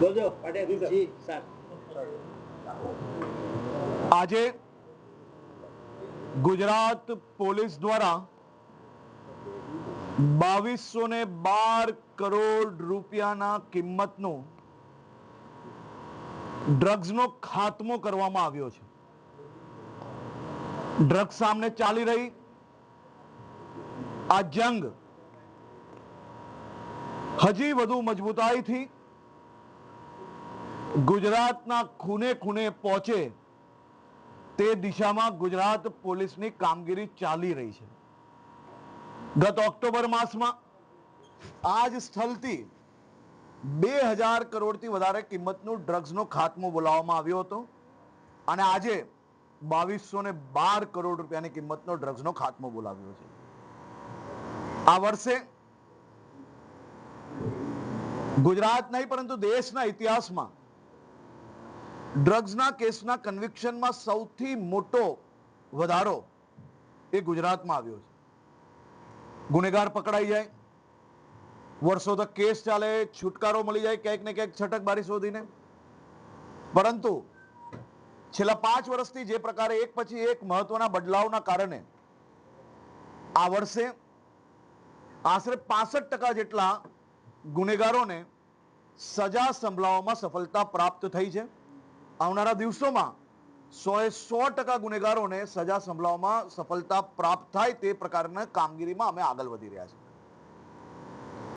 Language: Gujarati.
બોલો પટેલ જી સર. આજે ગુજરાત પોલીસ દ્વારા 2212 કરોડ રૂપિયાના કિંમતનું ડ્રગ્સનો ખાત્મો કરવામાં આવ્યો છે. ડ્રગ્સ સામે ચાલી રહી આ જંગ હજી વધુ મજબૂતાઈથી ગુજરાતના ખૂણે ખૂણે પહોંચે તે દિશામાં ગુજરાત પોલીસની કામગીરી ચાલી રહી છે. ગત ઓક્ટોબર માસમાં આ જ સ્થળથી 2000 કરોડથી વધારે કિંમતનું ડ્રગ્સનો ખાત્મો બોલાવવામાં આવ્યો હતો અને આજે 2212 કરોડ રૂપિયાની કિંમતનો ડ્રગ્સનો ખાત્મો બોલાવ્યો છે. આ વર્ષે ગુજરાત નહીં પરંતુ દેશના ઇતિહાસમાં ડ્રગ્સના કેસના કન્વિક્શનમાં સૌથી મોટો વધારો એ ગુજરાતમાં આવ્યો છે. ગુનેગાર પકડાઈ જાય, વર્ષો તક કેસ ચાલે, છુટકારો મળી જાય ક્યાંક ને ક્યાંક છટકબારી શોધીને, પરંતુ છેલ્લા 5 વર્ષથી જે પ્રકારે એક પછી એક મહત્વના બદલાવના કારણે આ વર્ષે આશરે 65% જેટલા ગુનેગારોને સજા સંભળાવવામાં સફળતા પ્રાપ્ત થઈ છે. આવનારા દિવસોમાં 100% ગુનેગારોને સજા સંભળાવવામાં સફળતા પ્રાપ્ત થાય તે પ્રકારના કામગીરીમાં અમે આગળ વધી રહ્યા છીએ.